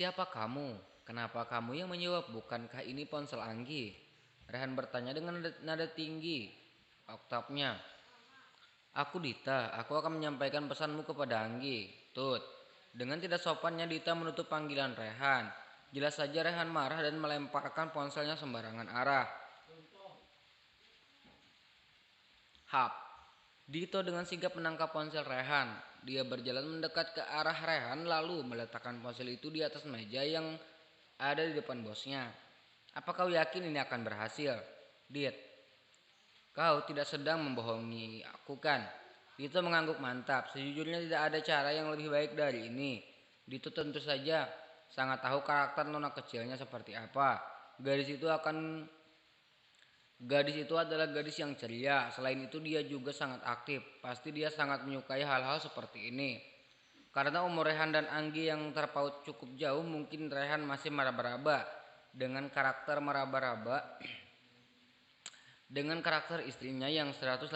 Siapa kamu? Kenapa kamu yang menjawab? Bukankah ini ponsel Anggi? Rehan bertanya dengan nada tinggi oktavnya. Aku Dita, aku akan menyampaikan pesanmu kepada Anggi. Tut. Dengan tidak sopannya Dita menutup panggilan Rehan. Jelas saja Rehan marah dan melemparkan ponselnya sembarangan arah. Hap. Dito dengan sigap menangkap ponsel Rehan. Dia berjalan mendekat ke arah Rehan lalu meletakkan ponsel itu di atas meja yang ada di depan bosnya. Apa kau yakin ini akan berhasil? Dit, kau tidak sedang membohongi aku kan? Dito mengangguk mantap. Sejujurnya tidak ada cara yang lebih baik dari ini. Dito tentu saja sangat tahu karakter nona kecilnya seperti apa. Gadis itu adalah gadis yang ceria. Selain itu dia juga sangat aktif. Pasti dia sangat menyukai hal-hal seperti ini. Karena umur Rehan dan Anggi yang terpaut cukup jauh, mungkin Rehan masih meraba-raba dengan karakter meraba-raba dengan karakter istrinya yang 180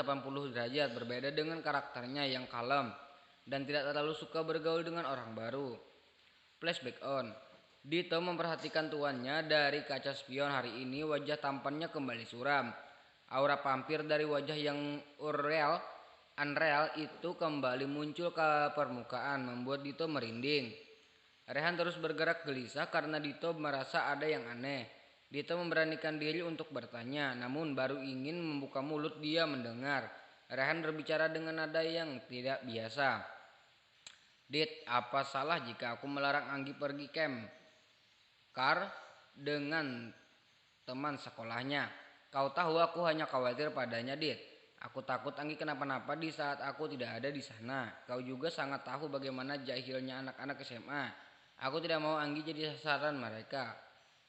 derajat berbeda dengan karakternya yang kalem dan tidak terlalu suka bergaul dengan orang baru. Flashback on. Dito memperhatikan tuannya dari kaca spion hari ini wajah tampannya kembali suram. Aura vampir dari wajah yang unreal itu kembali muncul ke permukaan membuat Dito merinding. Rehan terus bergerak gelisah karena Dito merasa ada yang aneh. Dito memberanikan diri untuk bertanya, namun baru ingin membuka mulut dia mendengar Rehan berbicara dengan nada yang tidak biasa. Dit, apa salah jika aku melarang Anggi pergi camp car dengan teman sekolahnya? Kau tahu aku hanya khawatir padanya, Dit. Aku takut Anggi kenapa-napa di saat aku tidak ada di sana. Kau juga sangat tahu bagaimana jahilnya anak-anak SMA. Aku tidak mau Anggi jadi sasaran mereka.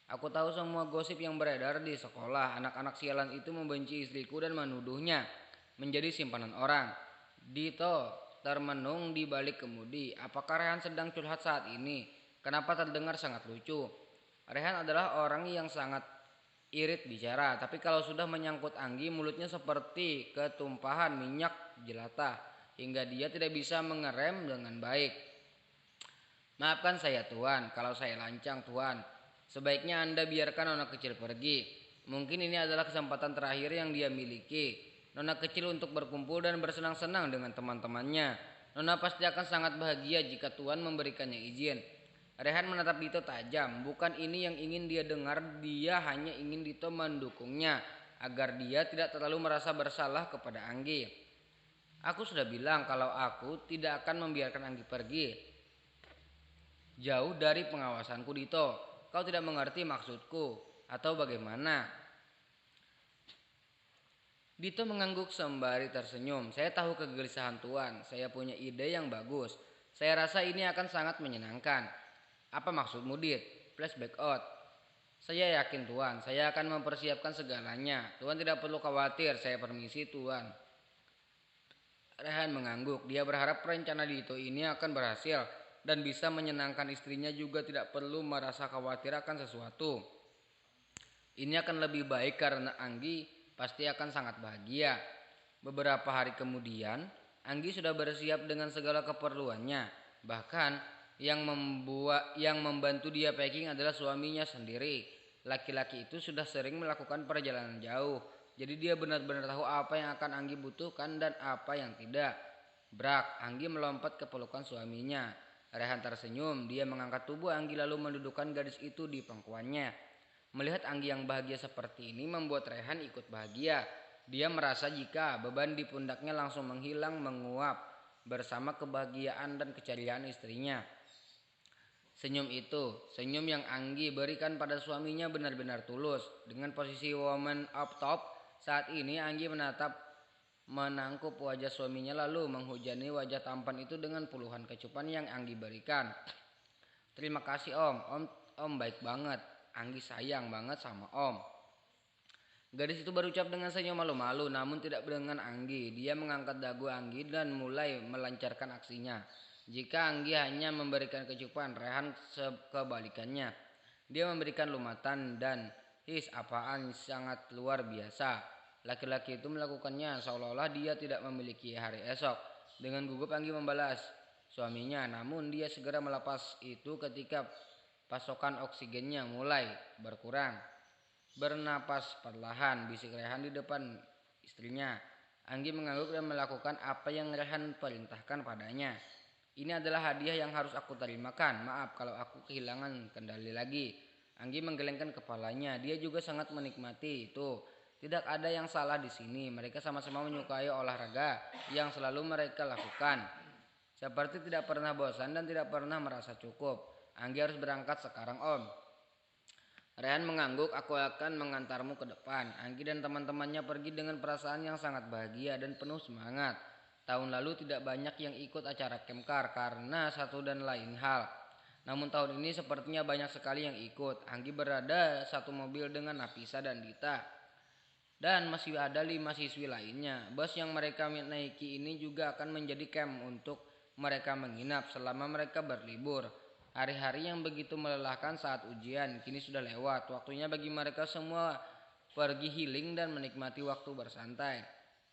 Aku tahu semua gosip yang beredar di sekolah. Anak-anak sialan itu membenci istriku dan menuduhnya menjadi simpanan orang. Dito termenung di balik kemudi. Apakah Rehan sedang curhat saat ini? Kenapa terdengar sangat lucu? Rehan adalah orang yang sangat irit bicara, tapi kalau sudah menyangkut Anggi, mulutnya seperti ketumpahan minyak jelata, hingga dia tidak bisa mengerem dengan baik. Maafkan saya Tuan, kalau saya lancang Tuan. Sebaiknya Anda biarkan nona kecil pergi. Mungkin ini adalah kesempatan terakhir yang dia miliki. Nona kecil untuk berkumpul dan bersenang-senang dengan teman-temannya. Nona pasti akan sangat bahagia jika Tuan memberikannya izin. Rehan menatap Dito tajam. Bukan ini yang ingin dia dengar, dia hanya ingin Dito mendukungnya agar dia tidak terlalu merasa bersalah kepada Anggi. Aku sudah bilang kalau aku tidak akan membiarkan Anggi pergi jauh dari pengawasanku, Dito. Kau tidak mengerti maksudku atau bagaimana? Dito mengangguk sembari tersenyum. Saya tahu kegelisahan Tuan. Saya punya ide yang bagus. Saya rasa ini akan sangat menyenangkan. Apa maksudmu, Dit? Flashback out. Saya yakin Tuan, saya akan mempersiapkan segalanya. Tuan tidak perlu khawatir, saya permisi Tuan. Rehan mengangguk. Dia berharap rencana Dito ini akan berhasil dan bisa menyenangkan istrinya juga tidak perlu merasa khawatir akan sesuatu. Ini akan lebih baik karena Anggi pasti akan sangat bahagia. Beberapa hari kemudian, Anggi sudah bersiap dengan segala keperluannya. Bahkan yang membantu dia packing adalah suaminya sendiri. Laki-laki itu sudah sering melakukan perjalanan jauh. Jadi dia benar-benar tahu apa yang akan Anggi butuhkan dan apa yang tidak. Brak, Anggi melompat ke pelukan suaminya. Rehan tersenyum, dia mengangkat tubuh Anggi lalu mendudukkan gadis itu di pangkuannya. Melihat Anggi yang bahagia seperti ini membuat Rehan ikut bahagia. Dia merasa jika beban di pundaknya langsung menghilang menguap bersama kebahagiaan dan keceriaan istrinya. Senyum yang Anggi berikan pada suaminya benar-benar tulus. Dengan posisi woman up top, saat ini Anggi menangkup wajah suaminya lalu menghujani wajah tampan itu dengan puluhan kecupan yang Anggi berikan. Terima kasih Om baik banget. Anggi sayang banget sama Om. Gadis itu berucap dengan senyum malu-malu namun tidak dengan Anggi. Dia mengangkat dagu Anggi dan mulai melancarkan aksinya. Jika Anggi hanya memberikan kecupan, Rehan kebalikannya. Dia memberikan lumatan dan apaan sangat luar biasa. Laki-laki itu melakukannya seolah-olah dia tidak memiliki hari esok. Dengan gugup Anggi membalas suaminya, namun dia segera melepas itu ketika Pasokan oksigennya mulai berkurang. Bernapas perlahan, bisik Rehan di depan istrinya. Anggi mengangguk dan melakukan apa yang Rehan perintahkan padanya. Ini adalah hadiah yang harus aku terimakan. Maaf kalau aku kehilangan kendali lagi. Anggi menggelengkan kepalanya. Dia juga sangat menikmati itu. Tidak ada yang salah di sini. Mereka sama-sama menyukai olahraga yang selalu mereka lakukan. Seperti tidak pernah bosan dan tidak pernah merasa cukup. Anggi harus berangkat sekarang, Om. Rehan mengangguk, aku akan mengantarmu ke depan. Anggi dan teman-temannya pergi dengan perasaan yang sangat bahagia dan penuh semangat. Tahun lalu tidak banyak yang ikut acara Kemkar karena satu dan lain hal. Namun tahun ini sepertinya banyak sekali yang ikut. Anggi berada satu mobil dengan Nafisa dan Dita. Dan masih ada 5 siswi lainnya. Bus yang mereka naiki ini juga akan menjadi camp untuk mereka menginap selama mereka berlibur. Hari-hari yang begitu melelahkan saat ujian kini sudah lewat. Waktunya bagi mereka semua pergi healing dan menikmati waktu bersantai.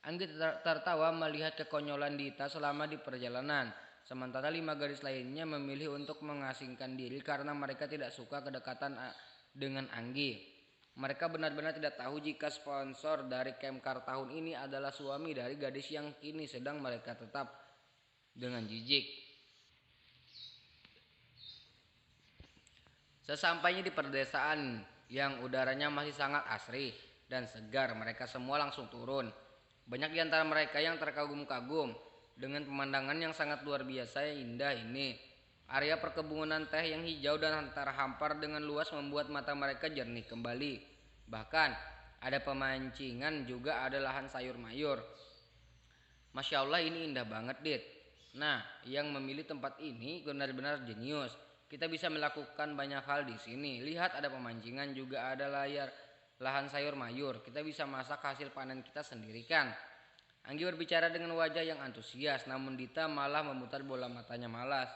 Anggi tertawa melihat kekonyolan Dita selama di perjalanan. Sementara 5 gadis lainnya memilih untuk mengasingkan diri karena mereka tidak suka kedekatan dengan Anggi. Mereka benar-benar tidak tahu jika sponsor dari Kemkar tahun ini adalah suami dari gadis yang kini sedang mereka tetap dengan jijik. Sesampainya di perdesaan yang udaranya masih sangat asri dan segar, mereka semua langsung turun. Banyak di antara mereka yang terkagum-kagum dengan pemandangan yang sangat luar biasa yang indah ini. Area perkebunan teh yang hijau dan terhampar dengan luas membuat mata mereka jernih kembali. Bahkan ada pemancingan, juga ada lahan sayur mayur. Masya Allah, ini indah banget, Dit. Nah, yang memilih tempat ini benar-benar jenius. Kita bisa melakukan banyak hal di sini. Lihat, ada pemancingan, juga ada lahan sayur mayur. Kita bisa masak hasil panen kita sendiri kan. Anggi berbicara dengan wajah yang antusias, namun Dita malah memutar bola matanya malas.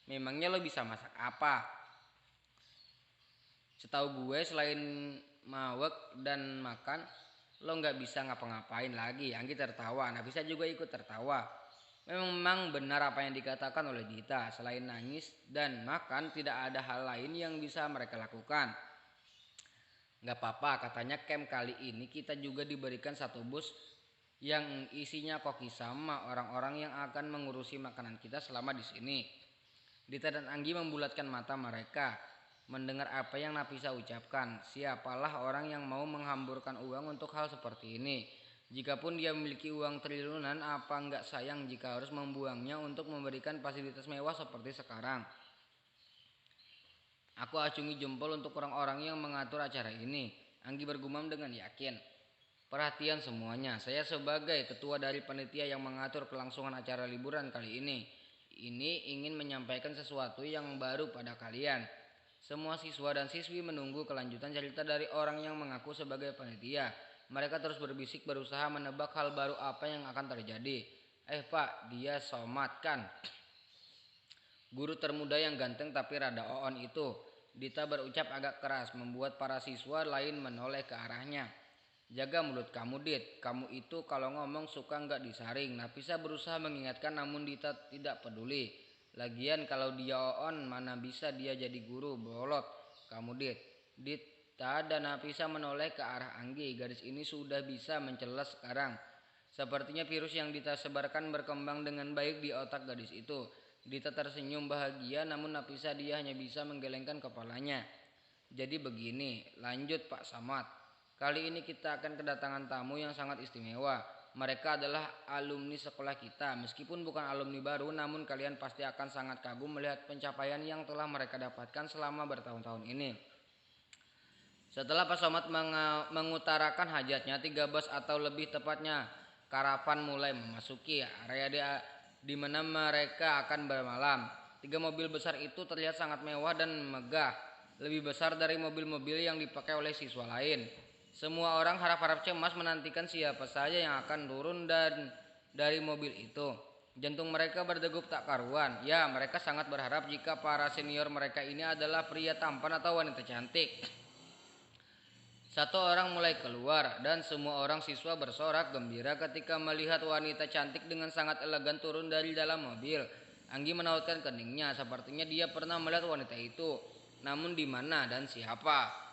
Memangnya lo bisa masak apa? Setahu gue selain mawek dan makan, lo nggak bisa ngapa-ngapain lagi. Anggi tertawa, Nafisa juga ikut tertawa. Memang benar apa yang dikatakan oleh Dita. Selain nangis dan makan, tidak ada hal lain yang bisa mereka lakukan. Gak apa-apa, katanya camp kali ini kita juga diberikan satu bus yang isinya koki sama orang-orang yang akan mengurusi makanan kita selama di sini. Dita dan Anggi membulatkan mata mereka mendengar apa yang Nafisa ucapkan. Siapalah orang yang mau menghamburkan uang untuk hal seperti ini? Jikapun dia memiliki uang triliunan, apa enggak sayang jika harus membuangnya untuk memberikan fasilitas mewah seperti sekarang? Aku acungi jempol untuk orang-orang yang mengatur acara ini. Anggi bergumam dengan yakin. Perhatian semuanya, saya sebagai ketua dari panitia yang mengatur kelangsungan acara liburan kali ini ingin menyampaikan sesuatu yang baru pada kalian. Semua siswa dan siswi menunggu kelanjutan cerita dari orang yang mengaku sebagai panitia. Mereka terus berbisik berusaha menebak hal baru apa yang akan terjadi. Pak, dia Somad kan? Guru termuda yang ganteng tapi rada oon itu. Dita berucap agak keras membuat para siswa lain menoleh ke arahnya. Jaga mulut kamu, Dit. Kamu itu kalau ngomong suka nggak disaring. Nafisa berusaha mengingatkan namun Dita tidak peduli. Lagian kalau dia oon mana bisa dia jadi guru, bolot kamu, Dit. Dita dan Nafisa menoleh ke arah Anggi. Gadis ini sudah bisa mencela sekarang. Sepertinya virus yang Dita sebarkan berkembang dengan baik di otak gadis itu. Dita tersenyum bahagia, namun Nafisa dia hanya bisa menggelengkan kepalanya. Jadi begini, lanjut Pak Samad. Kali ini kita akan kedatangan tamu yang sangat istimewa. Mereka adalah alumni sekolah kita. Meskipun bukan alumni baru, namun kalian pasti akan sangat kagum melihat pencapaian yang telah mereka dapatkan selama bertahun-tahun ini. Setelah Pak Somad mengutarakan hajatnya, 3 bus atau lebih tepatnya karavan mulai memasuki area di mana mereka akan bermalam. 3 mobil besar itu terlihat sangat mewah dan megah, lebih besar dari mobil-mobil yang dipakai oleh siswa lain. Semua orang harap-harap cemas menantikan siapa saja yang akan turun dan dari mobil itu. Jantung mereka berdegup tak karuan. Ya, mereka sangat berharap jika para senior mereka ini adalah pria tampan atau wanita cantik. Satu orang mulai keluar dan semua orang siswa bersorak gembira ketika melihat wanita cantik dengan sangat elegan turun dari dalam mobil. Anggi menautkan keningnya, sepertinya dia pernah melihat wanita itu. namun di mana dan siapa?